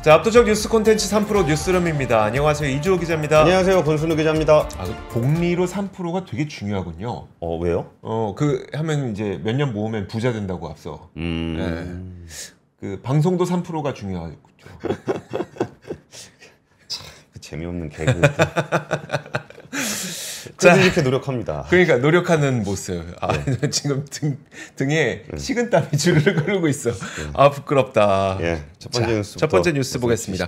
자, 압도적 뉴스 콘텐츠 3프로 뉴스룸입니다. 안녕하세요, 이주호 기자입니다. 안녕하세요, 권순우 기자입니다. 복리로 3%가 되게 중요하군요. 왜요? 하면 이제 몇 년 모으면 부자 된다고 앞서. 그 방송도 3%가 중요하죠. 재미없는 개그. 자, 이렇게 노력합니다. 그러니까 노력하는 모습. 네. 지금 등에 식은땀이 주르륵 흐르고 있어. 부끄럽다. 예, 첫 번째 뉴스 보겠습니다.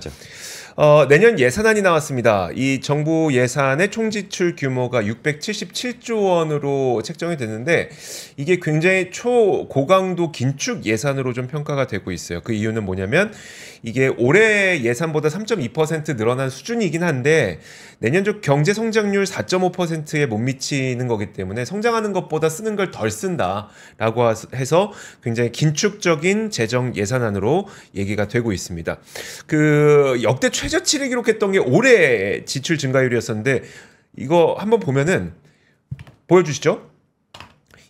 내년 예산안이 나왔습니다. 이 정부 예산의 총지출 규모가 677조 원으로 책정이 됐는데 이게 굉장히 초고강도 긴축 예산으로 좀 평가가 되고 있어요. 그 이유는 뭐냐면 이게 올해 예산보다 3.2% 늘어난 수준이긴 한데 내년적 경제 성장률 4.5%에 못 미치는 거기 때문에 성장하는 것보다 쓰는 걸 덜 쓴다라고 해서 굉장히 긴축적인 재정 예산안으로 얘기가 되고 있습니다. 그 역대 최저치를 기록했던 게 올해 지출 증가율이었었는데 이거 한번 보면은 보여주시죠.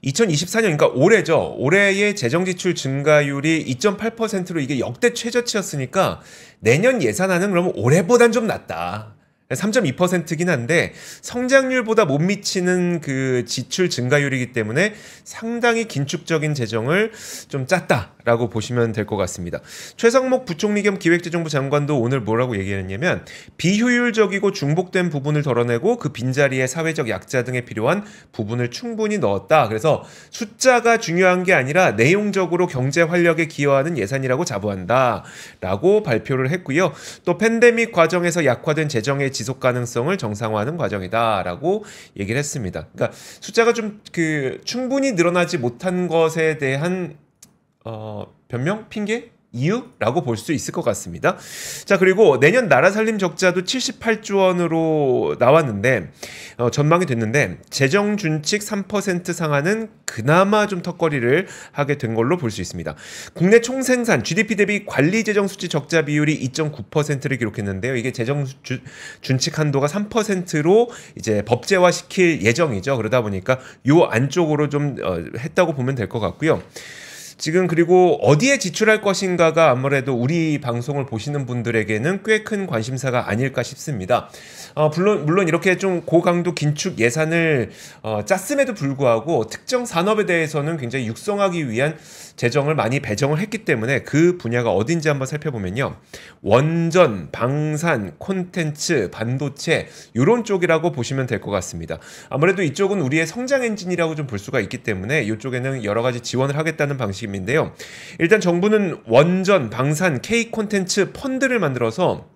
2024년, 그러니까 올해죠. 올해의 재정지출 증가율이 2.8%로 이게 역대 최저치였으니까 내년 예산안은 그러면 올해보단 좀 낫다. 3.2%긴 한데 성장률보다 못 미치는 그 지출 증가율이기 때문에 상당히 긴축적인 재정을 좀 짰다라고 보시면 될 것 같습니다. 최상목 부총리 겸 기획재정부 장관도 오늘 뭐라고 얘기했냐면 비효율적이고 중복된 부분을 덜어내고 그 빈자리에 사회적 약자 등에 필요한 부분을 충분히 넣었다. 그래서 숫자가 중요한 게 아니라 내용적으로 경제 활력에 기여하는 예산이라고 자부한다 라고 발표를 했고요. 또 팬데믹 과정에서 약화된 재정의 지속 가능성을 정상화하는 과정이다라고 얘기를 했습니다. 그러니까 숫자가 좀 충분히 늘어나지 못한 것에 대한 변명, 핑계, 이유라고 볼 수 있을 것 같습니다. 자, 그리고 내년 나라 살림 적자도 78조 원으로 나왔는데 전망이 됐는데 재정 준칙 3% 상한은 그나마 좀 턱걸이를 하게 된 걸로 볼 수 있습니다. 국내 총생산 GDP 대비 관리 재정 수지 적자 비율이 2.9%를 기록했는데요. 이게 재정 준칙 한도가 3%로 이제 법제화 시킬 예정이죠. 그러다 보니까 요 안쪽으로 좀 했다고 보면 될 것 같고요. 지금 그리고 어디에 지출할 것인가가 아무래도 우리 방송을 보시는 분들에게는 꽤 큰 관심사가 아닐까 싶습니다. 물론 이렇게 좀 고강도 긴축 예산을 짰음에도 불구하고 특정 산업에 대해서는 굉장히 육성하기 위한 재정을 많이 배정을 했기 때문에 그 분야가 어딘지 한번 살펴보면요. 원전, 방산, 콘텐츠, 반도체 이런 쪽이라고 보시면 될 것 같습니다. 아무래도 이쪽은 우리의 성장 엔진이라고 좀 볼 수가 있기 때문에 이쪽에는 여러 가지 지원을 하겠다는 방식인데요. 일단 정부는 원전, 방산, K 콘텐츠 펀드를 만들어서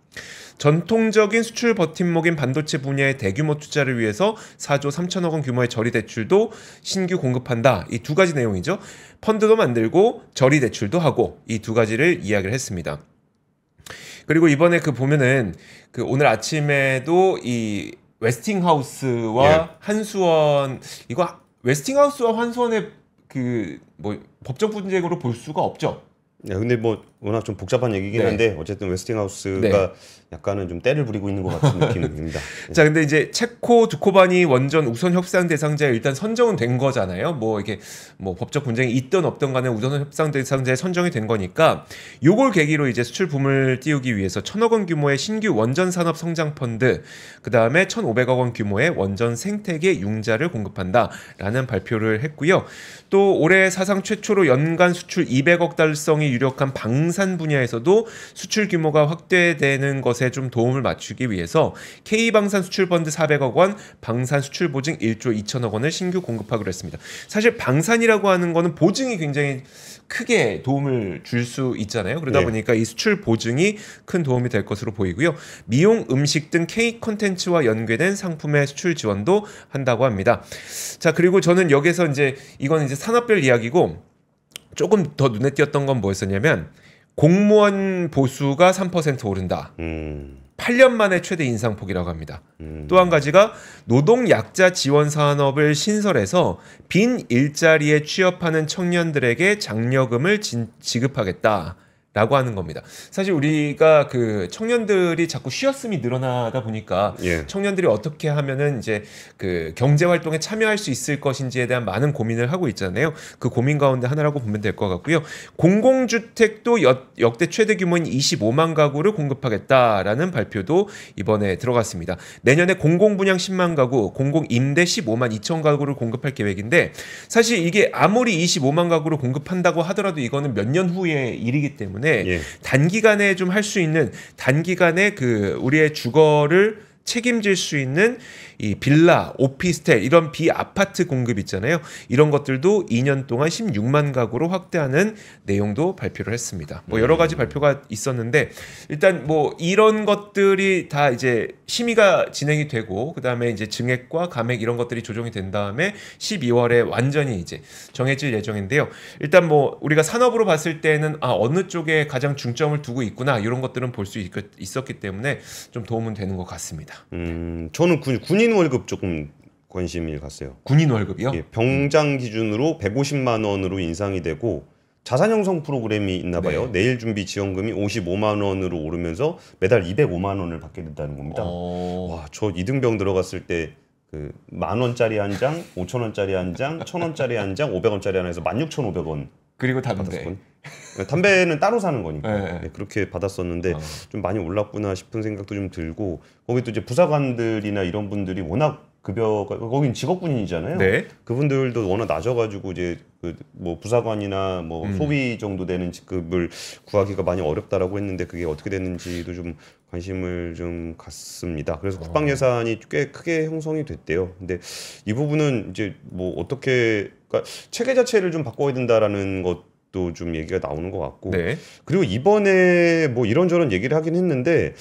전통적인 수출 버팀목인 반도체 분야의 대규모 투자를 위해서 4조 3천억 원 규모의 저리 대출도 신규 공급한다. 이 두 가지 내용이죠. 펀드도 만들고 저리 대출도 하고 이 두 가지를 이야기를 했습니다. 그리고 이번에 보면은 오늘 아침에도 이 웨스팅하우스와 한수원 이거 웨스팅하우스와 한수원의 법적 분쟁으로 볼 수가 없죠. 네, 근데 워낙 좀 복잡한 얘기긴 한데 어쨌든 웨스팅하우스가 약간은 좀 때를 부리고 있는 것 같은 느낌입니다. 자, 근데 이제 체코 두코바니 원전 우선 협상 대상자에 일단 선정은 된 거잖아요. 이게 법적 분쟁이 있든 없든 간에 우선 협상 대상자에 선정이 된 거니까 요걸 계기로 이제 수출 붐을 띄우기 위해서 1,000억 원 규모의 신규 원전 산업 성장 펀드, 그다음에 1,500억 원 규모의 원전 생태계 융자를 공급한다라는 발표를 했고요. 또 올해 사상 최초로 연간 수출 200억 달성이 유력한 방산 분야에서도 수출 규모가 확대되는 것에 좀 도움을 맞추기 위해서 K방산 수출펀드 400억 원, 방산 수출 보증 1조 2천억 원을 신규 공급하기로 했습니다. 사실 방산이라고 하는 거는 보증이 굉장히 크게 도움을 줄 수 있잖아요. 그러다 보니까 이 수출 보증이 큰 도움이 될 것으로 보이고요. 미용, 음식 등 K 콘텐츠와 연계된 상품의 수출 지원도 한다고 합니다. 자, 그리고 저는 여기서 이건 산업별 이야기고 조금 더 눈에 띄었던 건 뭐였었냐면 공무원 보수가 3% 오른다. 8년 만에 최대 인상폭이라고 합니다. 또 한 가지가 노동 약자 지원 산업을 신설해서 빈 일자리에 취업하는 청년들에게 장려금을 지급하겠다. 라고 하는 겁니다. 사실 우리가 그 청년들이 자꾸 쉬었음이 늘어나다 보니까 예. 청년들이 어떻게 하면은 이제 그 경제 활동에 참여할 수 있을 것인지에 대한 많은 고민을 하고 있잖아요. 그 고민 가운데 하나라고 보면 될 것 같고요. 공공주택도 역대 최대 규모인 25만 가구를 공급하겠다라는 발표도 이번에 들어갔습니다. 내년에 공공분양 10만 가구, 공공임대 15만 2천 가구를 공급할 계획인데 사실 이게 아무리 25만 가구를 공급한다고 하더라도 이거는 몇 년 후의 일이기 때문에 예. 단기간에 좀 할 수 있는 단기간에 그 우리의 주거를 책임질 수 있는 이 빌라, 오피스텔 이런 비아파트 공급 있잖아요. 이런 것들도 2년 동안 16만 가구로 확대하는 내용도 발표를 했습니다. 뭐 여러 가지 발표가 있었는데 일단 뭐 이런 것들이 다 이제 심의가 진행이 되고 그다음에 이제 증액과 감액 이런 것들이 조정이 된 다음에 12월에 완전히 이제 정해질 예정인데요. 일단 뭐 우리가 산업으로 봤을 때는 어느 쪽에 가장 중점을 두고 있구나 이런 것들은 볼 수 있었기 때문에 좀 도움은 되는 것 같습니다. 저는 군인 월급 조금 관심이 갔어요. 군인 월급이요? 예, 병장 기준으로 150만 원으로 인상이 되고 자산 형성 프로그램이 있나 봐요. 네. 내일 준비 지원금이 55만 원으로 오르면서 매달 205만 원을 받게 된다는 겁니다. 와, 저 이등병 들어갔을 때 그 10,000원짜리 한 장, 5,000원짜리 한 장, 1,000원짜리 한 장, 500원짜리 하나 해서 16,500원. 그리고 담배. 받았었거든요. 담배는 따로 사는 거니까 네. 네, 그렇게 받았었는데 좀 많이 올랐구나 싶은 생각도 좀 들고 거기 또 이제 부사관들이나 이런 분들이 워낙 급여가 거긴 직업군인이잖아요. 네. 그분들도 워낙 낮아가지고 이제 그 뭐 부사관이나 뭐 소위 정도 되는 직급을 구하기가 많이 어렵다라고 했는데 그게 어떻게 됐는지도 좀 관심을 좀 갖습니다. 그래서 국방 예산이 꽤 크게 형성이 됐대요. 근데 이 부분은 이제 뭐 어떻게 그러니까 체계 자체를 좀 바꿔야 된다라는 것도 좀 얘기가 나오는 것 같고 네. 그리고 이번에 뭐 이런저런 얘기를 하긴 했는데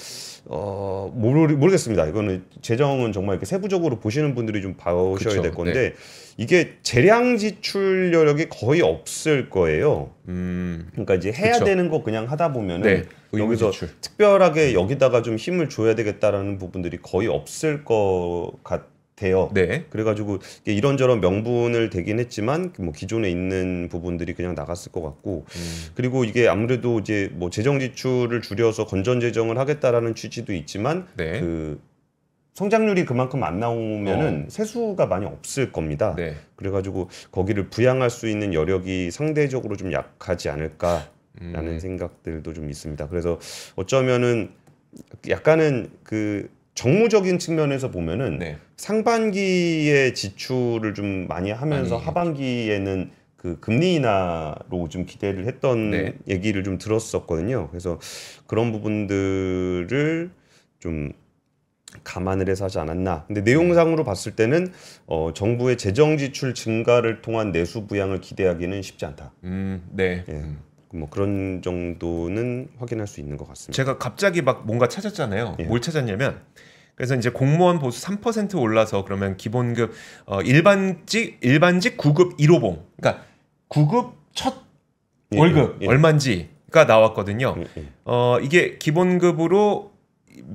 모르겠습니다. 이거는 재정은 정말 이렇게 세부적으로 보시는 분들이 좀 봐셔야 그쵸, 될 건데 이게 재량 지출 여력이 거의 없을 거예요. 그러니까 이제 해야 그쵸. 되는 거 그냥 하다 보면은 네. 여기서 지출. 특별하게 여기다가 좀 힘을 줘야 되겠다라는 부분들이 거의 없을 것 같아요. 네. 그래가지고 이게 이런저런 명분을 대긴 했지만 뭐 기존에 있는 부분들이 그냥 나갔을 것 같고 그리고 이게 아무래도 이제 뭐 재정 지출을 줄여서 건전 재정을 하겠다라는 취지도 있지만 네. 그 성장률이 그만큼 안 나오면은 세수가 많이 없을 겁니다. 네. 그래가지고 거기를 부양할 수 있는 여력이 상대적으로 좀 약하지 않을까라는 생각들도 좀 있습니다. 그래서 어쩌면은 약간은 그 정무적인 측면에서 보면은 네. 상반기에 지출을 좀 많이 하면서 하반기에는 그 금리 인하로 좀 기대를 했던 네. 얘기를 좀 들었었거든요. 그래서 그런 부분들을 좀 감안을 해서 하지 않았나. 근데 내용상으로 봤을 때는 정부의 재정 지출 증가를 통한 내수 부양을 기대하기는 쉽지 않다. 네. 예. 뭐 그런 정도는 확인할 수 있는 것 같습니다. 제가 갑자기 막 뭔가 찾았잖아요. 예. 뭘 찾았냐면 그래서 이제 공무원 보수 3% 올라서 그러면 기본급 일반직 9급 1호봉. 그러니까 9급 첫 예, 월급 예. 얼마인지가 나왔거든요. 예, 예. 이게 기본급으로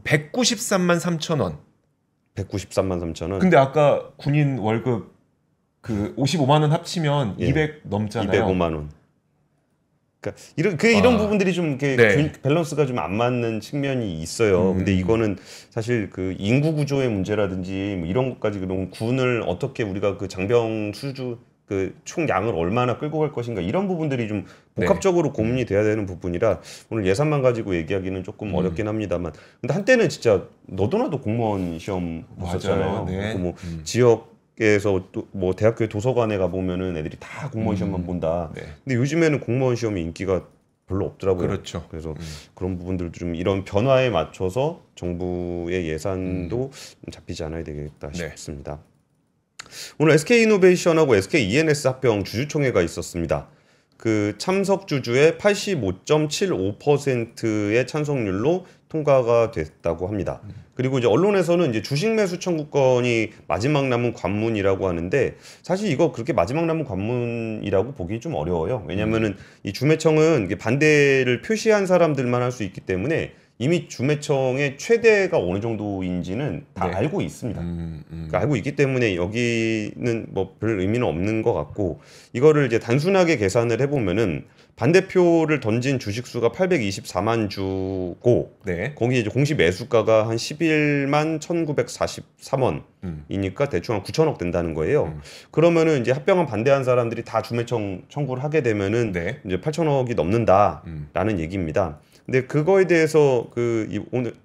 193만 3천 원. 193만 3천 원. 근데 아까 군인 월급 그 55만 원 합치면 예. 200 넘잖아요. 205만 원. 그러니까 이런 부분들이 좀 이렇게 네. 밸런스가 좀 안 맞는 측면이 있어요. 근데 이거는 사실 그 인구 구조의 문제라든지 뭐 이런 것까지 그런 군을 어떻게 우리가 그 장병 수주 그 총량을 얼마나 끌고 갈 것인가 이런 부분들이 좀 복합적으로 고민이 돼야 되는 부분이라 오늘 예산만 가지고 얘기하기는 조금 어렵긴 합니다만 근데 한때는 진짜 너도나도 공무원 시험 봤었잖아요. 맞아요. 네. 뭐 지역에서 또 뭐 대학교 도서관에 가 보면은 애들이 다 공무원 시험만 본다. 네. 근데 요즘에는 공무원 시험이 인기가 별로 없더라고요. 그렇죠. 그래서 그런 부분들도 좀 이런 변화에 맞춰서 정부의 예산도 좀 잡히지 않아야 되겠다 네. 싶습니다. 오늘 SK이노베이션하고 SKENS 합병 주주총회가 있었습니다. 그 참석 주주의 85.75%의 찬성률로 통과가 됐다고 합니다. 그리고 이제 언론에서는 이제 주식 매수 청구권이 마지막 남은 관문이라고 하는데 사실 이거 그렇게 마지막 남은 관문이라고 보기 좀 어려워요. 왜냐면은 이 주매청은 이게 반대를 표시한 사람들만 할 수 있기 때문에 이미 주매청의 최대가 어느 정도인지는 다 네. 알고 있습니다. 그러니까 알고 있기 때문에 여기는 뭐 별 의미는 없는 것 같고, 이거를 이제 단순하게 계산을 해보면은 반대표를 던진 주식수가 824만 주고, 네. 거기 이제 공시 매수가가 한 11만 1,943원이니까 대충 한 9천억 된다는 거예요. 그러면은 이제 합병안 반대한 사람들이 다 주매청 청구를 하게 되면은 네. 이제 8천억이 넘는다라는 얘기입니다. 근데 그거에 대해서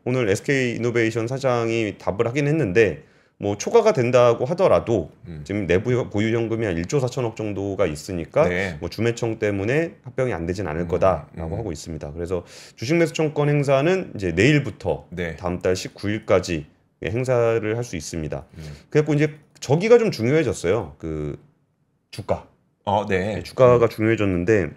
오늘 SK 이노베이션 사장이 답을 하긴 했는데, 뭐 초과가 된다고 하더라도 지금 내부 보유 현금이 한 1조 4천억 정도가 있으니까 네. 뭐 주매청 때문에 합병이 안 되진 않을 거다라고 하고 있습니다. 그래서 주식매수청권 행사는 이제 내일부터 네. 다음 달 19일까지 행사를 할 수 있습니다. 그래갖고 이제 저기가 좀 중요해졌어요. 그 주가. 네. 주가가 중요해졌는데,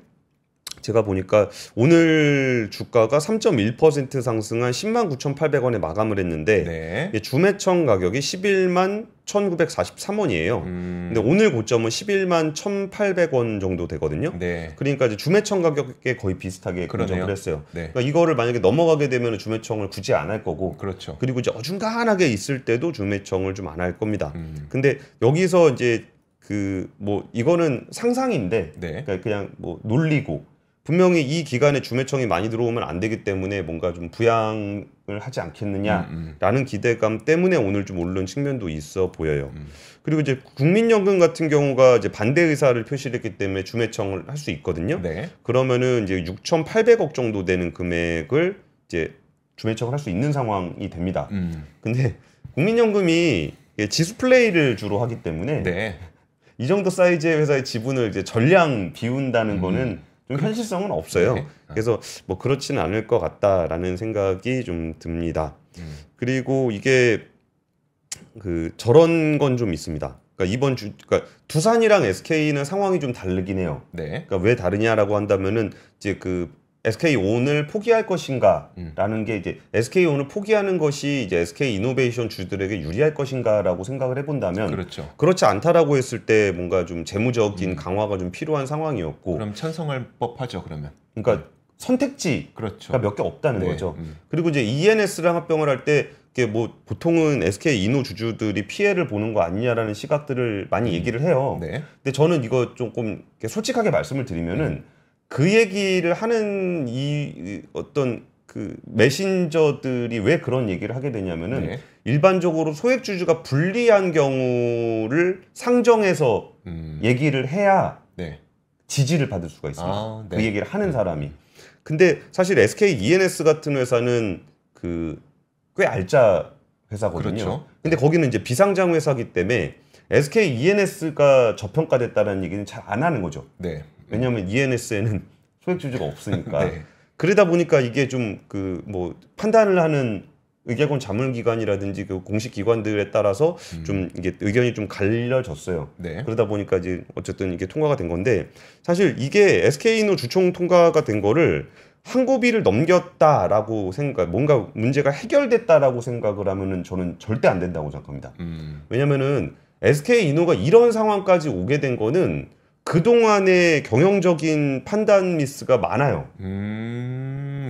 제가 보니까 오늘 주가가 3.1% 상승한 10만 9,800원에 마감을 했는데, 네. 주매청 가격이 11만 1,943원이에요. 근데 오늘 고점은 11만 1,800원 정도 되거든요. 네. 그러니까 이제 주매청 가격에 거의 비슷하게 그러네요. 고점을 했어요. 네. 그러니까 이거를 만약에 넘어가게 되면 주매청을 굳이 안 할 거고, 그렇죠. 그리고 이제 어중간하게 있을 때도 주매청을 좀 안 할 겁니다. 근데 여기서 이제 그 뭐 이거는 상상인데, 네. 그러니까 그냥 뭐 놀리고, 분명히 이 기간에 주매청이 많이 들어오면 안 되기 때문에 뭔가 좀 부양을 하지 않겠느냐라는 기대감 때문에 오늘 좀 오른 측면도 있어 보여요. 그리고 이제 국민연금 같은 경우가 이제 반대 의사를 표시했기 때문에 주매청을 할 수 있거든요. 네. 그러면은 이제 6,800억 정도 되는 금액을 이제 주매청을 할 수 있는 상황이 됩니다. 근데 국민연금이 지수 플레이를 주로 하기 때문에 네. 이 정도 사이즈의 회사의 지분을 이제 전량 비운다는 거는 좀 현실성은 없어요. 네. 그래서 뭐 그렇지는 않을 것 같다라는 생각이 좀 듭니다. 그리고 이게 그 저런 건 좀 있습니다. 그러니까 그러니까 두산이랑 SK는 상황이 좀 다르긴 해요. 네. 그러니까 왜 다르냐라고 한다면은 이제 그 SK온을 포기할 것인가라는 게, 이제 SK온을 포기하는 것이 이제 SK 이노베이션 주들에게 유리할 것인가라고 생각을 해본다면, 그렇죠. 그렇지 않다라고 했을 때 뭔가 좀 재무적인 강화가 좀 필요한 상황이었고, 그럼 찬성할 법하죠, 그러면. 그러니까 선택지가 그렇죠. 몇 개 없다는 네. 거죠. 그리고 이제 ENS랑 합병을 할 때 뭐 보통은 SK 이노 주주들이 피해를 보는 거 아니냐라는 시각들을 많이 얘기를 해요. 네. 근데 저는 이거 조금 솔직하게 말씀을 드리면은, 그 얘기를 하는 이 어떤 그 메신저들이 왜 그런 얘기를 하게 되냐면은, 네. 일반적으로 소액주주가 불리한 경우를 상정해서 얘기를 해야 네. 지지를 받을 수가 있습니다. 아, 네. 그 얘기를 하는 사람이. 근데 사실 SK ENS 같은 회사는 그 꽤 알짜 회사거든요. 그렇죠. 근데 거기는 이제 비상장 회사기 때문에 SK ENS가 저평가됐다는 얘기는 잘 안 하는 거죠. 네. 왜냐하면 ENS에는 소액주주가 없으니까. 네. 그러다 보니까 이게 좀 그 뭐 판단을 하는 의결권 자문기관이라든지 그 공식 기관들에 따라서 좀 이게 의견이 좀 갈려졌어요. 네. 그러다 보니까 이제 어쨌든 이게 통과가 된 건데, 사실 이게 SK노 주총 통과가 된 거를 한 고비를 넘겼다라고 생각, 뭔가 문제가 해결됐다라고 생각을 하면은 저는 절대 안 된다고 생각합니다. 왜냐면은 SK 이노가 이런 상황까지 오게 된 거는 그동안의 경영적인 판단 미스가 많아요.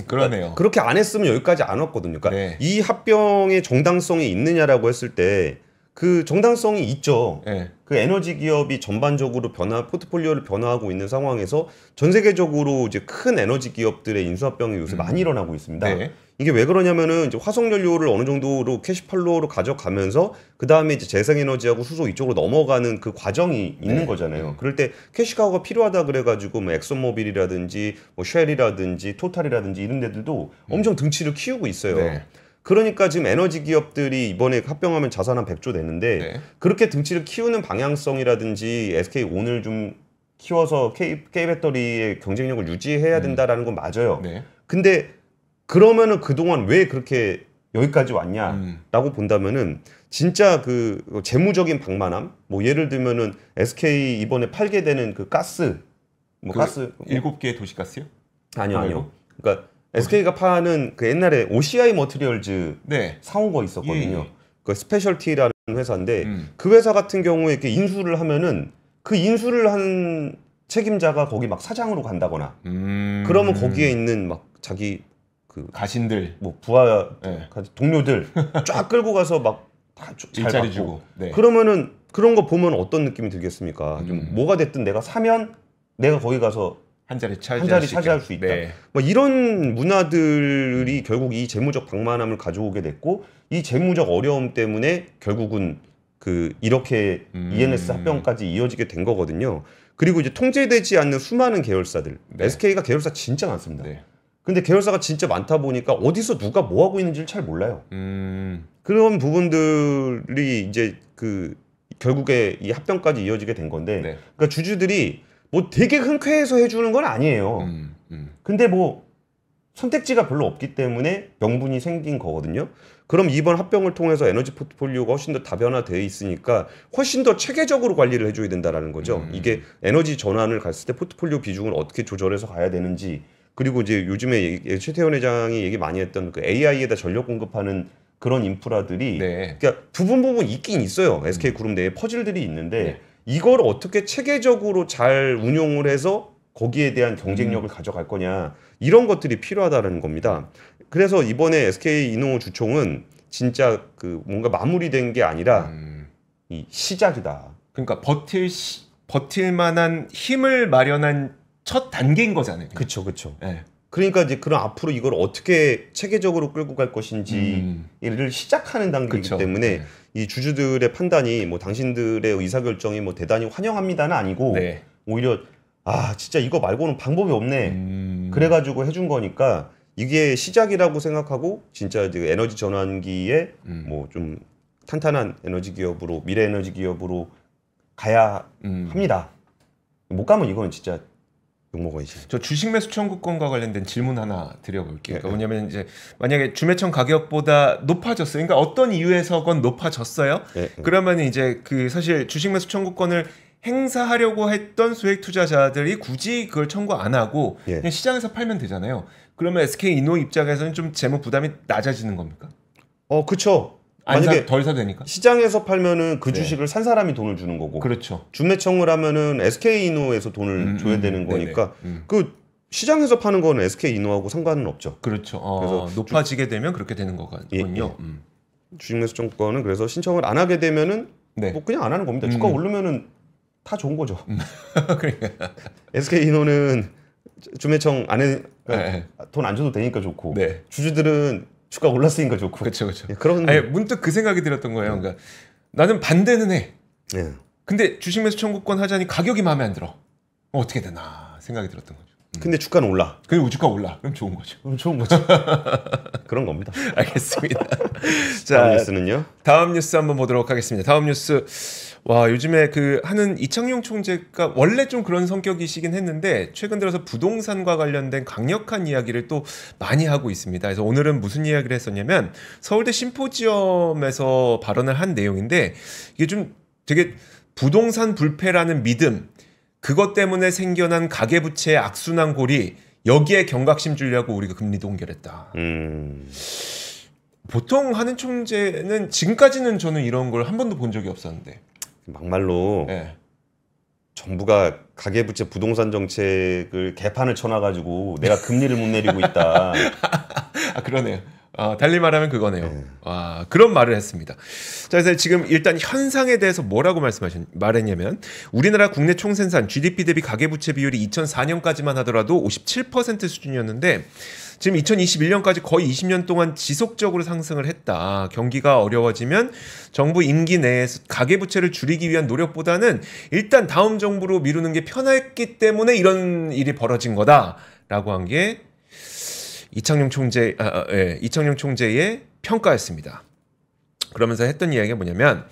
그러네요. 그렇게 안 했으면 여기까지 안 왔거든요. 그러니까 네. 이 합병의 정당성이 있느냐라고 했을 때 그 정당성이 있죠. 네. 그 에너지 기업이 전반적으로 포트폴리오를 변화하고 있는 상황에서 전 세계적으로 이제 큰 에너지 기업들의 인수합병이 요새 많이 일어나고 있습니다. 네. 이게 왜 그러냐면은 이제 화석연료를 어느 정도로 캐시팔로우로 가져가면서 그 다음에 이제 재생에너지하고 수소 이쪽으로 넘어가는 그 과정이 있는 거잖아요. 그럴 때 캐시카우가 필요하다 그래가지고 뭐 엑슨모빌이라든지 뭐 쉘이라든지 토탈이라든지 이런 데들도 엄청 등치를 키우고 있어요. 네. 그러니까 지금 에너지 기업들이 이번에 합병하면 자산 한 100조 되는데, 네. 그렇게 등치를 키우는 방향성이라든지 SK온을 좀 키워서 K배터리의 경쟁력을 유지해야 된다라는 건 맞아요. 네. 근데 그러면은 그동안 왜 그렇게 여기까지 왔냐라고 본다면은, 진짜 그 재무적인 방만함, 뭐 예를 들면은 SK 이번에 팔게 되는 그 가스, 뭐 가스 7개 도시가스요? 아니요. 그러니까 SK가 파는 그 옛날에 OCI 머티리얼즈 네. 사온 거 있었거든요. 예. 그 스페셜티라는 회사인데, 그 회사 같은 경우에 이렇게 인수를 하면은 그 인수를 한 책임자가 거기 막 사장으로 간다거나, 그러면 거기에 있는 막 자기 그 가신들 뭐 부하 네. 동료들 쫙 끌고 가서 막 다 잘 일자리 받고. 주고 네. 그러면은 그런 거 보면 어떤 느낌이 들겠습니까? 좀 음. 뭐가 됐든 내가 사면 내가 거기 가서 한 자리 차지할 수 있다. 네. 뭐 이런 문화들이 결국 이 재무적 방만함을 가져오게 됐고 이 재무적 어려움 때문에 결국은 그 이렇게 ENS 합병까지 이어지게 된 거거든요. 그리고 이제 통제되지 않는 수많은 계열사들. 네. SK가 계열사 진짜 많습니다. 네. 근데 계열사가 진짜 많다 보니까 어디서 누가 뭐 하고 있는지를 잘 몰라요. 그런 부분들이 이제 그 결국에 이 합병까지 이어지게 된 건데, 네. 그러니까 주주들이 뭐 되게 흔쾌해서 해주는 건 아니에요. 근데 뭐 선택지가 별로 없기 때문에 명분이 생긴 거거든요. 그럼 이번 합병을 통해서 에너지 포트폴리오가 훨씬 더 다변화되어 있으니까 훨씬 더 체계적으로 관리를 해줘야 된다라는 거죠. 이게 에너지 전환을 갔을 때 포트폴리오 비중을 어떻게 조절해서 가야 되는지, 그리고 이제 요즘에 최태원 회장이 얘기 많이 했던 그 AI에다 전력 공급하는 그런 인프라들이 네. 그러니까 부분 있긴 있어요. SK그룹 내에 퍼즐들이 있는데 네. 이걸 어떻게 체계적으로 잘 운용을 해서 거기에 대한 경쟁력을 가져갈 거냐, 이런 것들이 필요하다는 겁니다. 그래서 이번에 SK 이노 주총은 진짜 그 뭔가 마무리된 게 아니라 이 시작이다. 그러니까 버틸 만한 힘을 마련한 첫 단계인 거잖아요. 그렇죠. 네. 그러니까 이제 그럼 앞으로 이걸 어떻게 체계적으로 끌고 갈 것인지를 시작하는 단계이기 그쵸. 때문에 네. 이 주주들의 판단이 뭐 당신들의 의사결정이 뭐 대단히 환영합니다는 아니고 네. 오히려 아 진짜 이거 말고는 방법이 없네. 그래가지고 해준 거니까 이게 시작이라고 생각하고 진짜 이제 에너지 전환기에 뭐 좀 탄탄한 에너지 기업으로, 미래 에너지 기업으로 가야 합니다. 못 가면 이거는 진짜 욕먹어야지. 저 주식 매수 청구권과 관련된 질문 하나 드려볼게요. 그러니까 뭐냐면 이제 만약에 주매청 가격보다 높아졌어요. 그러니까 어떤 이유에서건 높아졌어요. 그러면 이제 그 사실 주식 매수 청구권을 행사하려고 했던 소액 투자자들이 굳이 그걸 청구 안 하고 그냥 시장에서 팔면 되잖아요. 그러면 SK 이노 입장에서는 좀 재무 부담이 낮아지는 겁니까? 그쵸. 만약에 덜 사도 되니까. 시장에서 팔면은 그 주식을 산 사람이 돈을 주는 거고. 그렇죠. 주매청을 하면은 SK 이노에서 돈을 줘야 되는 거니까 그 시장에서 파는 거는 SK 이노하고 상관은 없죠. 그렇죠. 그래서 높아지게 되면 그렇게 되는 거군요. 주식 매수 청구권은 그래서 신청을 안 하게 되면은 뭐 그냥 안 하는 겁니다. 주가 오르면은 다 좋은 거죠. 그러니까. SK 이노는 주매청 안에 돈 안 줘도 되니까 좋고 주주들은 주가 올랐으니까 좋고. 그렇죠. 그런. 아니, 문득 그 생각이 들었던 거예요. 그러니까 나는 반대는 해. 근데 주식 매수 청구권 하자니 가격이 마음에 안 들어. 어떻게 되나 생각이 들었던 거죠. 근데 주가는 올라. 근데 주가 올라. 그럼 좋은 거죠. 그럼 좋은 거죠. 그런 겁니다. 알겠습니다. 자, 다음 뉴스는요? 다음 뉴스 한번 보도록 하겠습니다. 다음 뉴스. 와, 요즘에 그 하는 이창용 총재가 원래 좀 그런 성격이시긴 했는데 최근 들어서 부동산과 관련된 강력한 이야기를 또 많이 하고 있습니다. 그래서 오늘은 무슨 이야기를 했었냐면 서울대 심포지엄에서 발언을 한 내용인데 이게 좀 되게 부동산 불패라는 믿음, 그것 때문에 생겨난 가계부채의 악순환 고리, 여기에 경각심 주려고 우리가 금리 동결했다. 보통 하는 총재는 지금까지는 저는 이런 걸 한 번도 본 적이 없었는데 막말로 정부가 가계부채 부동산 정책을 개판을 쳐놔가지고 내가 금리를 못 내리고 있다. 그러네요. 달리 말하면 그거네요. 그런 말을 했습니다. 자, 그래서 지금 일단 현상에 대해서 뭐라고 말했냐면 우리나라 국내 총생산 GDP 대비 가계부채 비율이 2004년까지만 하더라도 57% 수준이었는데 지금 2021년까지 거의 20년 동안 지속적으로 상승을 했다. 경기가 어려워지면 정부 임기 내에서 가계부채를 줄이기 위한 노력보다는 일단 다음 정부로 미루는 게 편했기 때문에 이런 일이 벌어진 거다라고 한 게 이창용 총재의 평가였습니다. 그러면서 했던 이야기가 뭐냐면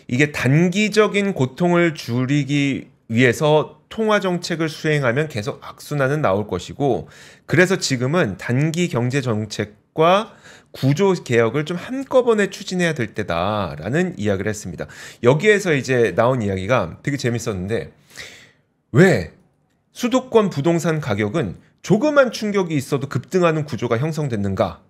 이게 단기적인 고통을 줄이기 위해서 통화 정책을 수행하면 계속 악순환은 나올 것이고 그래서 지금은 단기 경제 정책과 구조 개혁을 좀 한꺼번에 추진해야 될 때다라는 이야기를 했습니다. 여기에서 이제 나온 이야기가 되게 재밌었는데 왜 수도권 부동산 가격은 조그만 충격이 있어도 급등하는 구조가 형성됐는가?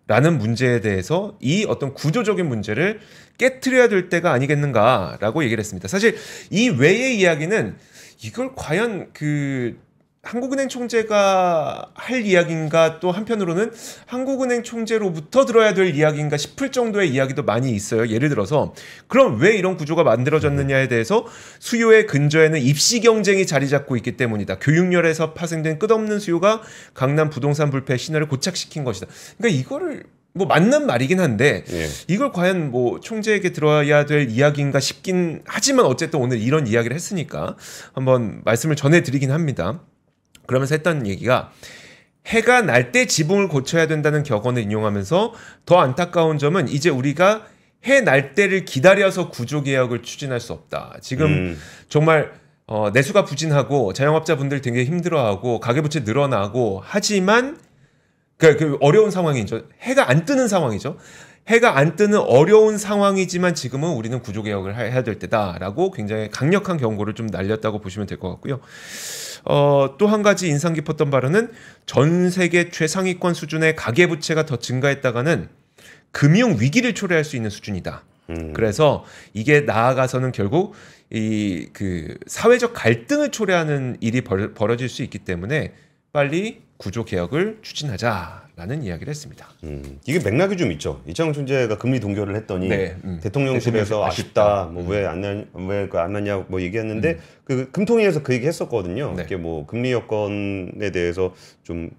라는 문제에 대해서 이 어떤 구조적인 문제를 깨트려야 될 때가 아니겠는가라고 얘기를 했습니다. 사실 이 외의 이야기는 이걸 과연 그 한국은행 총재가 할 이야기인가 또 한편으로는 한국은행 총재로부터 들어야 될 이야기인가 싶을 정도의 이야기도 많이 있어요. 예를 들어서 그럼 왜 이런 구조가 만들어졌느냐에 대해서 수요의 근저에는 입시 경쟁이 자리 잡고 있기 때문이다. 교육열에서 파생된 끝없는 수요가 강남 부동산 불패 신화를 고착시킨 것이다. 그러니까 이거를 뭐 맞는 말이긴 한데 예. 이걸 과연 뭐 총재에게 들어야 될 이야기인가 싶긴 하지만 어쨌든 오늘 이런 이야기를 했으니까 한번 말씀을 전해드리긴 합니다. 그러면서 했던 얘기가 해가 날 때 지붕을 고쳐야 된다는 격언을 인용하면서 더 안타까운 점은 이제 우리가 해 날 때를 기다려서 구조개혁을 추진할 수 없다. 지금 정말 내수가 부진하고 자영업자분들 되게 힘들어하고 가계부채 늘어나고 하지만 그 어려운 상황이죠. 해가 안 뜨는 상황이죠. 해가 안 뜨는 어려운 상황이지만 지금은 우리는 구조개혁을 해야 될 때다라고 굉장히 강력한 경고를 좀 날렸다고 보시면 될 것 같고요. 또 한 가지 인상 깊었던 발언은 전 세계 최상위권 수준의 가계부채가 더 증가했다가는 금융 위기를 초래할 수 있는 수준이다. 그래서 이게 나아가서는 결국 이 그 사회적 갈등을 초래하는 일이 벌어질 수 있기 때문에 빨리 구조 개혁을 추진하자라는 이야기를 했습니다. 이게 맥락이 좀 있죠. 이창용 총재가 금리 동결을 했더니 네, 대통령실에서 아쉽다, 뭐 왜 안 났냐 뭐 얘기했는데 그 금통위에서 그 얘기 했었거든요. 네. 이게 뭐 금리 여건에 대해서 좀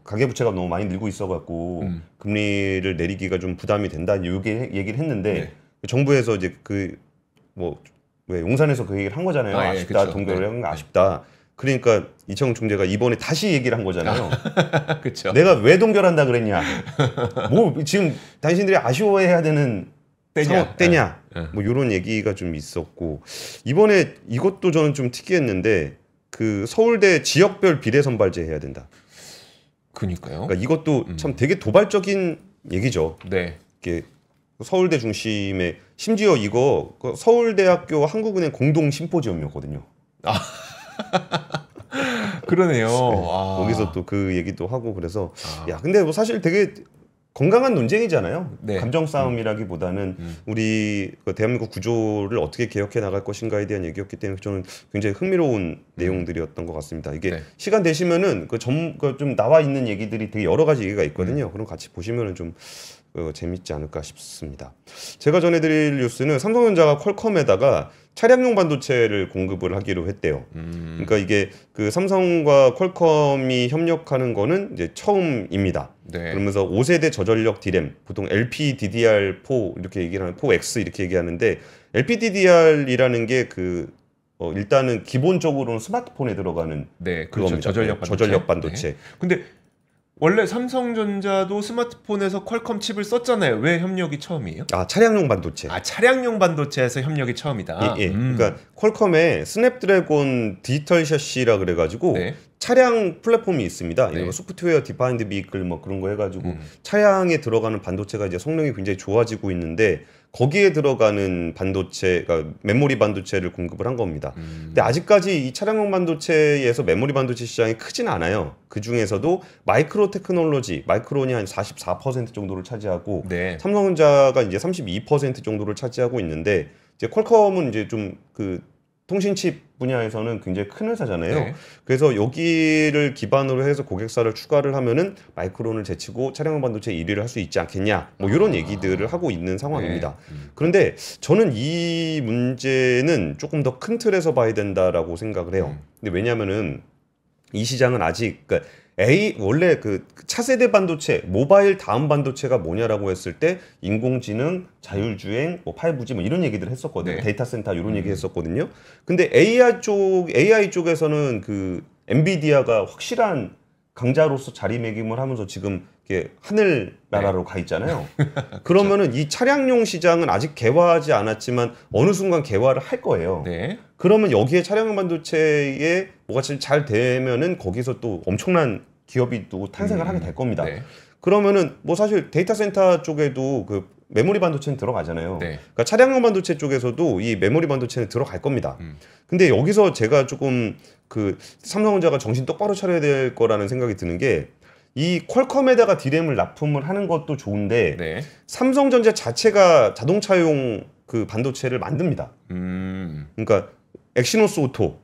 가계 부채가 너무 많이 늘고 있어갖고 금리를 내리기가 좀 부담이 된다 이렇게 얘기를 했는데 네. 정부에서 이제 그 뭐 왜 용산에서 그 얘기를 한 거잖아요. 아, 예, 아쉽다, 그쵸. 동결을 네. 한 거 아쉽다. 그러니까 이창용 총재가 이번에 다시 얘기를 한 거잖아요. 그렇죠. 내가 왜 동결한다 그랬냐? 뭐 지금 당신들이 아쉬워해야 되는 때냐? 뭐 이런 얘기가 좀 있었고 이번에 이것도 저는 좀 특이했는데 그 서울대 지역별 비례 선발제 해야 된다. 그러니까요. 그러니까 이것도 참 되게 도발적인 얘기죠. 네. 이게 서울대 중심에 심지어 이거 서울대학교 한국은행 공동 심포지엄이었거든요. 그러네요. 네, 아. 거기서 또 그 얘기도 하고 그래서 야 근데 뭐 사실 되게 건강한 논쟁이잖아요. 네. 감정 싸움이라기보다는 우리 그 대한민국 구조를 어떻게 개혁해 나갈 것인가에 대한 얘기였기 때문에 저는 굉장히 흥미로운 내용들이었던 것 같습니다. 이게 네. 시간 되시면은 좀 나와 있는 얘기들이 되게 여러 가지 얘기가 있거든요. 그럼 같이 보시면은 좀 재밌지 않을까 싶습니다. 제가 전해드릴 뉴스는 삼성전자가 퀄컴에다가 차량용 반도체를 공급을 하기로 했대요. 그러니까 이게 그 삼성과 퀄컴이 협력하는 거는 이제 처음입니다. 네. 그러면서 5세대 저전력 D램, 보통 LPDDR4 이렇게 얘기를 하는 4X 이렇게 얘기하는데 LPDDR이라는 게 일단은 기본적으로는 스마트폰에 들어가는 네, 그렇죠. 그겁니다. 저전력 반도체. 반도체. 네. 근데 원래 삼성전자도 스마트폰에서 퀄컴 칩을 썼잖아요. 왜 협력이 처음이에요? 차량용 반도체. 차량용 반도체에서 협력이 처음이다. 예. 그러니까 퀄컴의 스냅드래곤 디지털 셔시라 그래가지고 네. 차량 플랫폼이 있습니다. 네. 이거 소프트웨어 디파인드 비클 뭐 그런 거 해가지고 차량에 들어가는 반도체가 이제 성능이 굉장히 좋아지고 있는데 거기에 들어가는 반도체, 그러니까 메모리 반도체를 공급을 한 겁니다. 근데 아직까지 이 차량용 반도체에서 메모리 반도체 시장이 크진 않아요. 그 중에서도 마이크로 테크놀로지, 마이크론이 한 44% 정도를 차지하고 네. 삼성전자가 이제 32% 정도를 차지하고 있는데 이제 퀄컴은 이제 좀 그 통신칩 분야에서는 굉장히 큰 회사잖아요. 네. 그래서 여기를 기반으로 해서 고객사를 추가를 하면은 마이크론을 제치고 차량용 반도체 1위를 할 수 있지 않겠냐. 뭐 이런 얘기들을 하고 있는 상황입니다. 네. 그런데 저는 이 문제는 조금 더 큰 틀에서 봐야 된다라고 생각을 해요. 근데 왜냐면은 이 시장은 아직 그러니까 원래 그 차세대 반도체, 모바일 다음 반도체가 뭐냐라고 했을 때 인공지능, 자율주행, 뭐 5G 뭐 이런 얘기들 했었거든요. 네. 데이터 센터 이런 얘기 했었거든요. 근데 AI 쪽에서는 그 엔비디아가 확실한 강자로서 자리매김을 하면서 지금 이렇게 하늘 나라로 가 있잖아요. 그러면은 이 차량용 시장은 아직 개화하지 않았지만 어느 순간 개화를 할 거예요. 네. 그러면 여기에 차량용 반도체에 뭐가 잘 되면은 거기서 또 엄청난 기업이 또 탄생을 하게 될 겁니다. 네. 그러면은 뭐 사실 데이터 센터 쪽에도 그 메모리 반도체는 들어가잖아요. 네. 그러니까 차량용 반도체 쪽에서도 이 메모리 반도체는 들어갈 겁니다. 근데 여기서 제가 조금 그 삼성전자가 정신 똑바로 차려야 될 거라는 생각이 드는 게 이 퀄컴에다가 D램을 납품을 하는 것도 좋은데 네. 삼성전자 자체가 자동차용 그 반도체를 만듭니다. 그러니까 엑시노스 오토.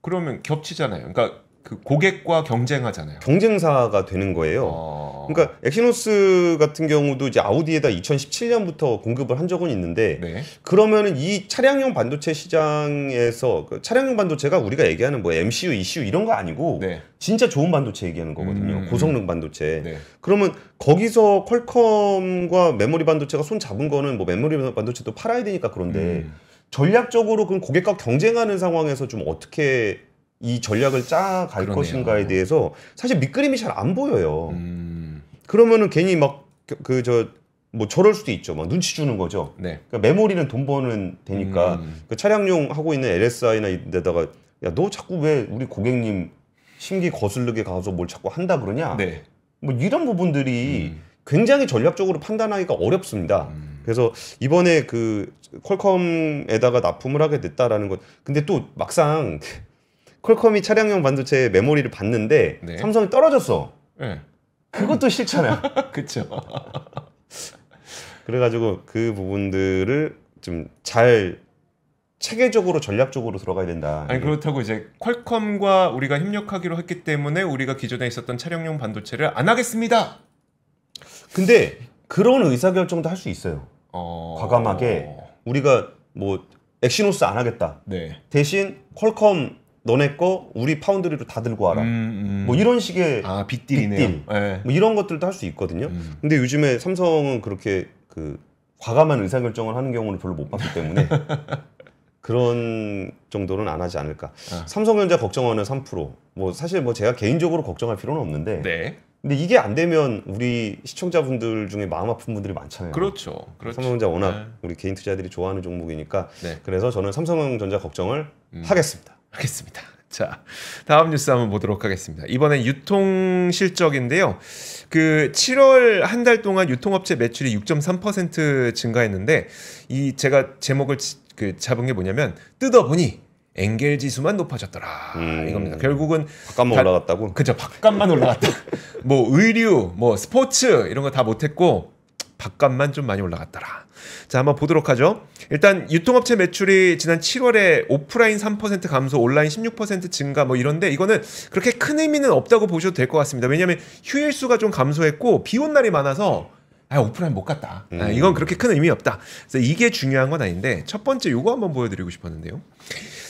그러면 겹치잖아요. 그러니까 그 고객과 경쟁하잖아요. 경쟁사가 되는 거예요. 그러니까 엑시노스 같은 경우도 이제 아우디에다 2017년부터 공급을 한 적은 있는데 네. 그러면은 이 차량용 반도체 시장에서 그 차량용 반도체가 우리가 얘기하는 뭐 MCU, ECU 이런 거 아니고 네. 진짜 좋은 반도체 얘기하는 거거든요. 고성능 반도체. 네. 그러면 거기서 퀄컴과 메모리 반도체가 손 잡은 거는 뭐 메모리 반도체도 팔아야 되니까 그런데 전략적으로 그럼 고객과 경쟁하는 상황에서 좀 어떻게 이 전략을 짜갈 것인가에 대해서 사실 밑그림이 잘 안 보여요. 그러면은 괜히 막 그 저 뭐 저럴 수도 있죠. 막 눈치 주는 거죠. 네. 그러니까 메모리는 돈 버는 되니까 그 차량용 하고 있는 LSI나 이데다가 야 너 자꾸 왜 우리 고객님 심기 거슬르게 가서 뭘 자꾸 한다 그러냐? 네. 뭐 이런 부분들이 굉장히 전략적으로 판단하기가 어렵습니다. 그래서 이번에 그 퀄컴에다가 납품을 하게 됐다라는 것. 근데 또 막상 퀄컴이 차량용 반도체 메모리를 받는데 네. 삼성이 떨어졌어. 네. 그것도 싫잖아요. 그렇죠. 그래가지고 그 부분들을 좀 잘 체계적으로 전략적으로 들어가야 된다. 아니 그렇다고 이제 퀄컴과 우리가 협력하기로 했기 때문에 우리가 기존에 있었던 차량용 반도체를 안 하겠습니다. 근데 그런 의사결정도 할 수 있어요. 과감하게 우리가 뭐 엑시노스 안 하겠다. 네. 대신 퀄컴 너네 거 우리 파운드리로 다 들고 와라. 뭐 이런 식의 빅딜이네요. 빅딜. 네. 뭐 이런 것들도 할 수 있거든요. 근데 요즘에 삼성은 그렇게 그 과감한 의사결정을 하는 경우는 별로 못 봤기 때문에 그런 정도는 안 하지 않을까. 삼성전자 걱정하는 3%. 뭐 사실 뭐 제가 개인적으로 걱정할 필요는 없는데. 네. 근데 이게 안 되면 우리 시청자분들 중에 마음 아픈 분들이 많잖아요. 그렇죠. 삼성전자 워낙 우리 개인 투자들이 좋아하는 종목이니까. 네. 그래서 저는 삼성전자 걱정을 하겠습니다. 하겠습니다. 자, 다음 뉴스 한번 보도록 하겠습니다. 이번엔 유통 실적인데요. 그 7월 한 달 동안 유통업체 매출이 6.3% 증가했는데 이 제가 제목을 그 잡은 게 뭐냐면 뜯어보니 엔겔 지수만 높아졌더라 이겁니다. 결국은 밥값만 올라갔다고? 그죠. 밥값만 올라갔다. 뭐 의류, 뭐 스포츠 이런 거 다 못했고 밥값만 좀 많이 올라갔더라. 자, 한번 보도록 하죠. 일단 유통업체 매출이 지난 7월에 오프라인 3% 감소, 온라인 16% 증가 뭐 이런데 이거는 그렇게 큰 의미는 없다고 보셔도 될 것 같습니다. 왜냐하면 휴일 수가 좀 감소했고 비 온 날이 많아서 오프라인 못 갔다. 이건 그렇게 큰 의미 없다. 그래서 이게 중요한 건 아닌데 첫 번째 요거 한번 보여드리고 싶었는데요.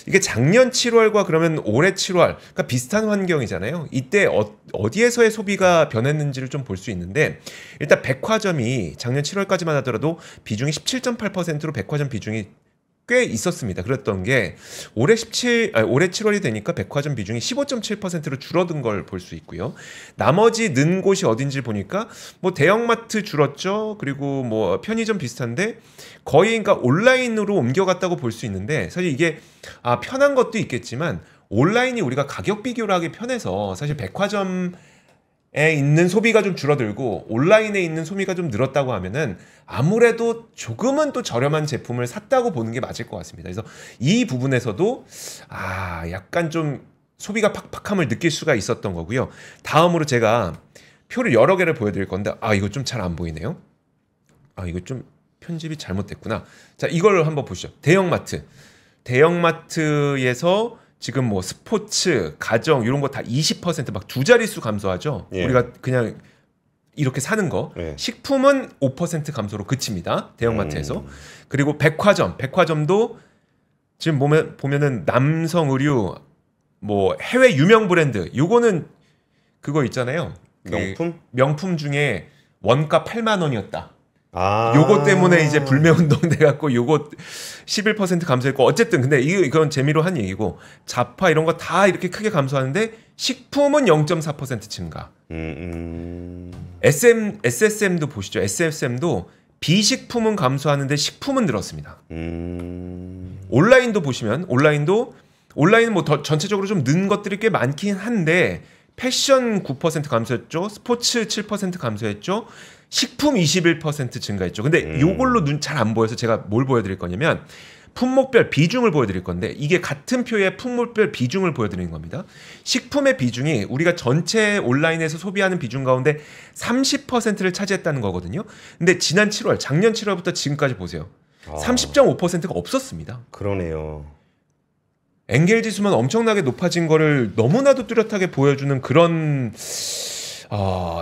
이게 작년 7월과 그러면 올해 7월, 그러니까 비슷한 환경이잖아요. 이때 어디에서의 소비가 변했는지를 좀 볼 수 있는데 일단 백화점이 작년 7월까지만 하더라도 비중이 17.8%로 백화점 비중이 꽤 있었습니다. 그랬던 게 올해 7월이 되니까 백화점 비중이 15.7%로 줄어든 걸 볼 수 있고요. 나머지 는 곳이 어딘지 보니까 뭐 대형마트 줄었죠. 그리고 뭐 편의점 비슷한데 거의 그러니까 온라인으로 옮겨갔다고 볼 수 있는데 사실 이게 편한 것도 있겠지만 온라인이 우리가 가격 비교를 하기 편해서 사실 백화점에 있는 소비가 좀 줄어들고 온라인에 있는 소비가 좀 늘었다고 하면은 아무래도 조금은 또 저렴한 제품을 샀다고 보는 게 맞을 것 같습니다. 그래서 이 부분에서도 약간 좀 소비가 팍팍함을 느낄 수가 있었던 거고요. 다음으로 제가 표를 여러 개를 보여드릴 건데 이거 좀 잘 안 보이네요. 이거 좀 편집이 잘못됐구나. 자, 이걸 한번 보시죠. 대형마트에서 지금 뭐 스포츠, 가정 이런 거 다 20% 막 두 자릿수 감소하죠. 예. 우리가 그냥 이렇게 사는 거. 예. 식품은 5% 감소로 그칩니다. 대형마트에서. 그리고 백화점도 지금 보면은 남성 의류, 뭐 해외 유명 브랜드, 요거는 그거 있잖아요. 명품 중에 원가 8만 원이었다. 요거 때문에 이제 불매운동 돼갖고 요거 11% 감소했고 어쨌든 근데 이건 재미로 한 얘기고 자파 이런 거 다 이렇게 크게 감소하는데 식품은 0.4% 증가. SSM도 보시죠. SSM도 비식품은 감소하는데 식품은 늘었습니다. 온라인도 보시면 온라인은 뭐 더 전체적으로 좀 는 것들이 꽤 많긴 한데 패션 9% 감소했죠. 스포츠 7% 감소했죠. 식품 21% 증가했죠. 근데 요걸로 눈 잘 안 보여서 제가 뭘 보여드릴 거냐면 품목별 비중을 보여드릴 건데 이게 같은 표의 품목별 비중을 보여드리는 겁니다. 식품의 비중이 우리가 전체 온라인에서 소비하는 비중 가운데 30%를 차지했다는 거거든요. 근데 작년 7월부터 지금까지 보세요. 30.5%가 없었습니다. 그러네요. 엔겔 지수만 엄청나게 높아진 거를 너무나도 뚜렷하게 보여주는 그런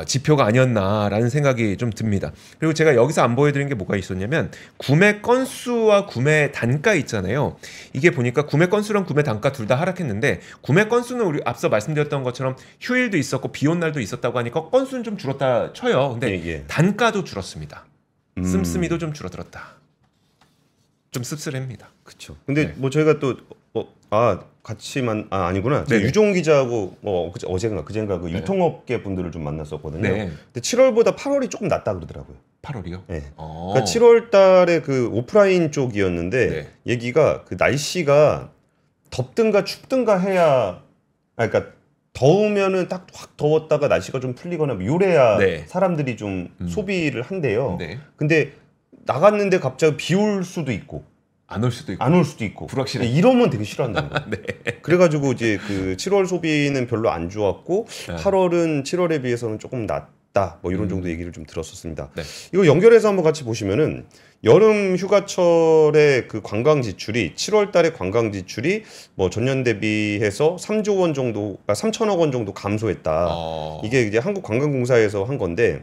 지표가 아니었나라는 생각이 좀 듭니다. 그리고 제가 여기서 안 보여드린 게 뭐가 있었냐면 구매 건수와 구매 단가 있잖아요. 이게 보니까 구매 건수랑 구매 단가 둘 다 하락했는데 구매 건수는 우리 앞서 말씀드렸던 것처럼 휴일도 있었고 비 온 날도 있었다고 하니까 건수는 좀 줄었다 쳐요. 근데 단가도 줄었습니다. 씀씀이도 좀 줄어들었다. 좀 씁쓸합니다. 그렇죠. 근데 뭐 저희가 또 아니구나. 유종 기자하고 어젠가 그젠가 그 유통업계 분들을 좀 만났었거든요. 근데 7월보다 8월이 조금 낫다 그러더라고요. 8월이요? 네. 그러니까 7월 달에 그 오프라인 쪽이었는데 얘기가 그 날씨가 덥든가 춥든가 해야 그러니까 더우면은 딱 확 더웠다가 날씨가 좀 풀리거나 요래야 사람들이 좀 소비를 한대요. 근데 나갔는데 갑자기 비 올 수도 있고 안 올 수도 있고 불확실해. 이러면 되게 싫어한다는 거예요. 그래가지고 이제 그 7월 소비는 별로 안 좋았고 8월은 7월에 비해서는 조금 낫다. 뭐 이런 정도 얘기를 좀 들었었습니다. 이거 연결해서 한번 같이 보시면은 여름 휴가철의 그 관광 지출이 7월 달에 관광 지출이 뭐 전년 대비해서 3조 원 정도, 3천억 원 정도 감소했다. 이게 이제 한국관광공사에서 한 건데.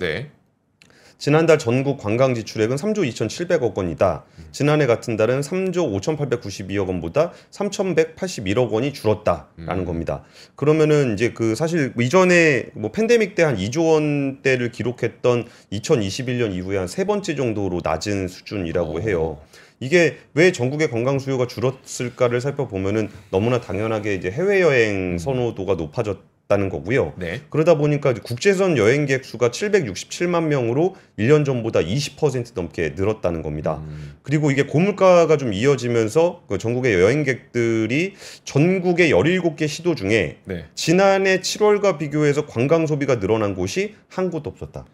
지난달 전국 관광 지출액은 3조 2,700억 원이다. 지난해 같은 달은 3조 5,892억 원보다 3,181억 원이 줄었다라는 겁니다. 그러면은 이제 그 사실 이전에 뭐 팬데믹 때 한 2조 원대를 기록했던 2021년 이후에 한 세 번째 정도로 낮은 수준이라고 해요. 이게 왜 전국의 관광 수요가 줄었을까를 살펴보면은 너무나 당연하게 이제 해외여행 선호도가 높아졌다는 거고요. 그러다 보니까 국제선 여행객 수가 767만 명으로 1년 전보다 20% 넘게 늘었다는 겁니다. 그리고 이게 고물가가 좀 이어지면서 그 전국의 여행객들이 전국의 17개 시도 중에 지난해 7월과 비교해서 관광 소비가 늘어난 곳이 한 곳도 없었다.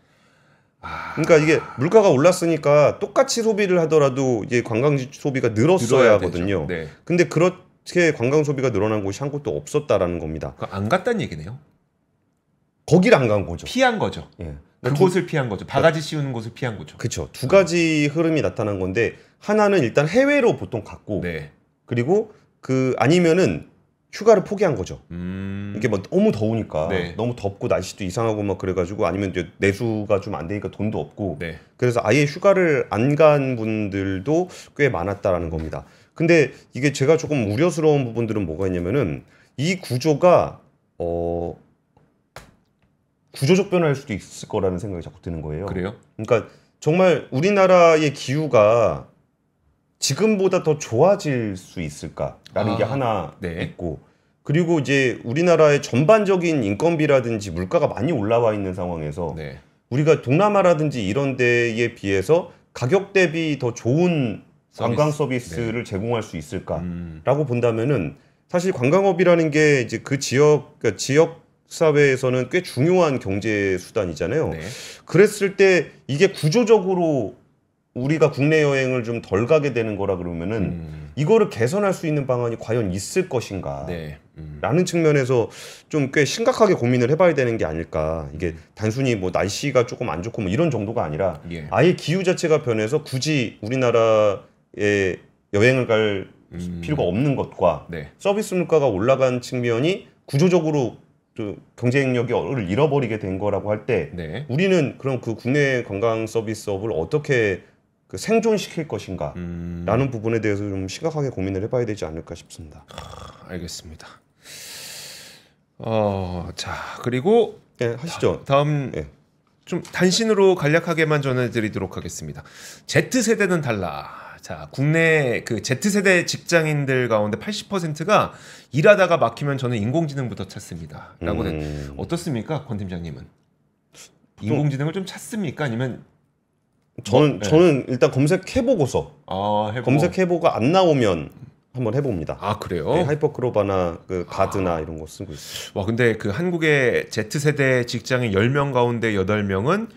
그러니까 이게 물가가 올랐으니까 똑같이 소비를 하더라도 이제 관광 소비가 늘었어야 하거든요. 근데 그렇게 관광 소비가 늘어난 곳이 한 곳도 없었다라는 겁니다. 안 갔다는 얘기네요. 거기를 안 간 거죠. 피한 거죠. 그곳을 피한 거죠. 바가지 씌우는 곳을 피한 거죠. 그렇죠. 두 가지 흐름이 나타난 건데 하나는 일단 해외로 보통 갔고 그리고 그 아니면은 휴가를 포기한 거죠. 이게 뭐 너무 더우니까 너무 덥고 날씨도 이상하고 막 그래가지고 아니면 이제 내수가 좀 안 되니까 돈도 없고 그래서 아예 휴가를 안 간 분들도 꽤 많았다라는 겁니다. 근데 이게 제가 조금 우려스러운 부분들은 뭐가 있냐면은 이 구조가 구조적 변화일 수도 있을 거라는 생각이 자꾸 드는 거예요. 그래요? 그러니까 정말 우리나라의 기후가 지금보다 더 좋아질 수 있을까라는 게 하나 있고 그리고 이제 우리나라의 전반적인 인건비라든지 물가가 많이 올라와 있는 상황에서 우리가 동남아라든지 이런 데에 비해서 가격 대비 더 좋은 관광 서비스를 제공할 수 있을까라고 본다면은 사실 관광업이라는 게 이제 그 그러니까 지역 사회에서는 꽤 중요한 경제 수단이잖아요. 그랬을 때 이게 구조적으로 우리가 국내 여행을 좀 덜 가게 되는 거라 그러면은 이거를 개선할 수 있는 방안이 과연 있을 것인가 라는 측면에서 좀 꽤 심각하게 고민을 해봐야 되는 게 아닐까. 이게 단순히 뭐 날씨가 조금 안 좋고 뭐 이런 정도가 아니라 아예 기후 자체가 변해서 굳이 우리나라에 여행을 갈 필요가 없는 것과 서비스 물가가 올라간 측면이 구조적으로 경쟁력을 잃어버리게 된 거라고 할 때 우리는 그럼 그 국내 관광 서비스업을 어떻게 생존시킬 것인가 라는 부분에 대해서 좀 심각하게 고민을 해봐야 되지 않을까 싶습니다. 알겠습니다. 자 그리고 하시죠. 다음 좀 단신으로 간략하게만 전해드리도록 하겠습니다. Z세대는 달라. 자, 국내 그 Z세대 직장인들 가운데 80%가 일하다가 막히면 저는 인공지능부터 찾습니다. 라고는 어떻습니까, 권 팀장님은? 인공지능을 좀 찾습니까? 아니면 저는 일단 검색해보고서 검색해보고 안 나오면 한번 해봅니다. 아 그래요? 하이퍼크로바나 그 바드나 이런 거 쓰고 있어요. 와 근데 그 한국의 Z세대 직장인 10명 가운데 8명은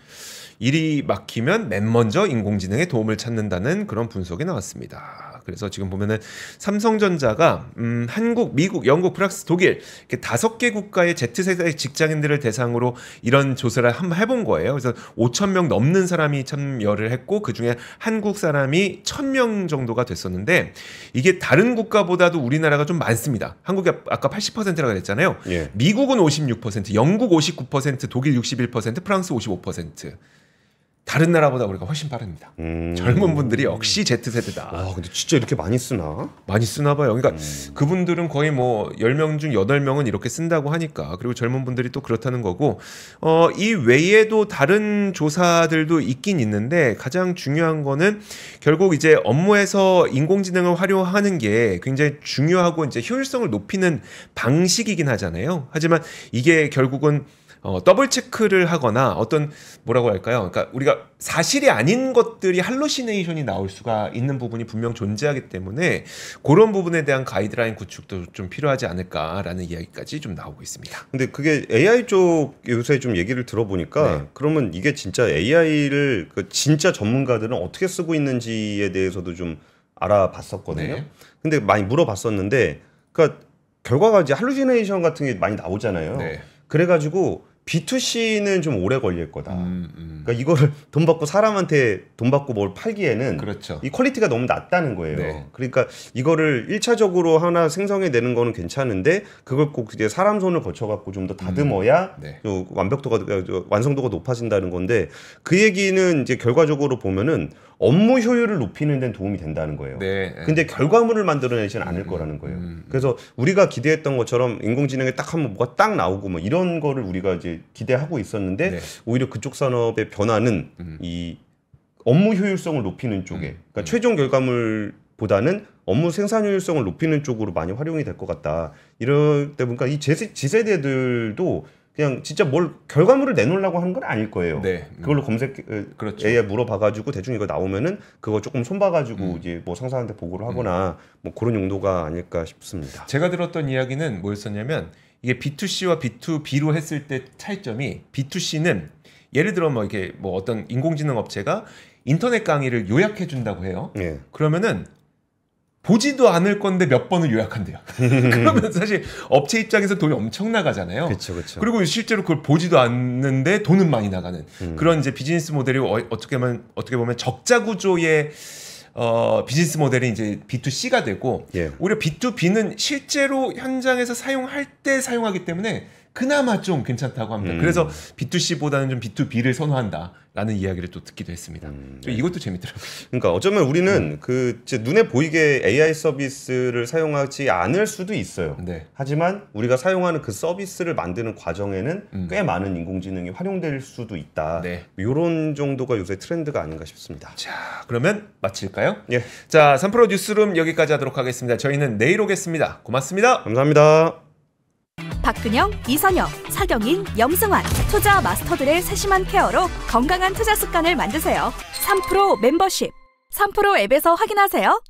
일이 막히면 맨 먼저 인공지능의 도움을 찾는다는 그런 분석이 나왔습니다. 그래서 지금 보면은 삼성전자가 한국, 미국, 영국, 프랑스, 독일 이렇게 5개 국가의 Z세대 직장인들을 대상으로 이런 조사를 한번 해본 거예요. 그래서 5,000명 넘는 사람이 참여를 했고 그중에 한국 사람이 1,000명 정도가 됐었는데 이게 다른 국가보다도 우리나라가 좀 많습니다. 한국이 아까 80%라고 그랬잖아요. 예. 미국은 56%, 영국 59%, 독일 61%, 프랑스 55%. 다른 나라보다 우리가 훨씬 빠릅니다. 젊은 분들이 역시 Z세대다. 아, 근데 진짜 이렇게 많이 쓰나? 많이 쓰나 봐요. 그러니까 그분들은 거의 뭐 10명 중 8명은 이렇게 쓴다고 하니까. 그리고 젊은 분들이 또 그렇다는 거고. 이 외에도 다른 조사들도 있긴 있는데 가장 중요한 거는 결국 이제 업무에서 인공지능을 활용하는 게 굉장히 중요하고 이제 효율성을 높이는 방식이긴 하잖아요. 하지만 이게 결국은 더블 체크를 하거나 어떤 뭐라고 할까요? 그러니까 우리가 사실이 아닌 것들이 할루시네이션이 나올 수가 있는 부분이 분명 존재하기 때문에 그런 부분에 대한 가이드라인 구축도 좀 필요하지 않을까라는 이야기까지 좀 나오고 있습니다. 근데 그게 AI 쪽 요새 좀 얘기를 들어보니까 네. 그러면 이게 진짜 AI를 그 진짜 전문가들은 어떻게 쓰고 있는지에 대해서도 좀 알아봤었거든요. 네. 근데 많이 물어봤었는데 그러니까 결과가 이제 할루시네이션 같은 게 많이 나오잖아요. 네. 그래가지고 B2C는 좀 오래 걸릴 거다. 그러니까 이거를 돈 받고 사람한테 돈 받고 뭘 팔기에는 그렇죠. 이 퀄리티가 너무 낮다는 거예요. 네. 그러니까 이거를 1차적으로 하나 생성해 내는 거는 괜찮은데 그걸 꼭 이제 사람 손을 거쳐 갖고 좀 더 다듬어야 네. 완성도가 높아진다는 건데 그 얘기는 이제 결과적으로 보면은 업무 효율을 높이는 데는 도움이 된다는 거예요. 네. 근데 결과물을 만들어내지는 않을 거라는 거예요. 그래서 우리가 기대했던 것처럼 인공지능에 딱 하면 뭐가 딱 나오고 뭐 이런 거를 우리가 이제 기대하고 있었는데 네. 오히려 그쪽 산업의 변화는 이 업무 효율성을 높이는 쪽에 그러니까 최종 결과물보다는 업무 생산 효율성을 높이는 쪽으로 많이 활용이 될 것 같다. 이럴 때 보니까 이 Z세대들도 그냥 진짜 뭘 결과물을 내놓으려고 하는 건 아닐 거예요. 네. 그걸로 그렇죠. AI 물어봐가지고 대충 이거 나오면은 그거 조금 손봐가지고 이제 뭐 상사한테 보고를 하거나 뭐 그런 용도가 아닐까 싶습니다. 제가 들었던 이야기는 뭐였었냐면 이게 B2C와 B2B로 했을 때 차이점이 B2C는 예를 들어 뭐 이게 뭐 어떤 인공지능 업체가 인터넷 강의를 요약해 준다고 해요. 예. 그러면은 보지도 않을 건데 몇 번을 요약한대요. 그러면 사실 업체 입장에서 돈이 엄청 나가잖아요. 그렇죠. 그리고 실제로 그걸 보지도 않는데 돈은 많이 나가는 그런 이제 비즈니스 모델이 어떻게 보면 적자 구조의 비즈니스 모델이 이제 B2C가 되고 예. 오히려 B2B는 실제로 현장에서 사용할 때 사용하기 때문에 그나마 좀 괜찮다고 합니다. 그래서 B2C보다는 좀 B2B를 선호한다라는 이야기를 또 듣기도 했습니다. 이것도 재밌더라고요. 그러니까 어쩌면 우리는 그 이제 눈에 보이게 AI 서비스를 사용하지 않을 수도 있어요. 네. 하지만 우리가 사용하는 그 서비스를 만드는 과정에는 꽤 많은 인공지능이 활용될 수도 있다. 네. 이런 정도가 요새 트렌드가 아닌가 싶습니다. 자, 그러면 마칠까요? 예. 자, 3프로 뉴스룸 여기까지 하도록 하겠습니다. 저희는 내일 오겠습니다. 고맙습니다. 감사합니다. 박근영, 이선영, 사경인, 염승환 투자 마스터들의 세심한 케어로 건강한 투자 습관을 만드세요. 3프로 멤버십 3프로 앱에서 확인하세요.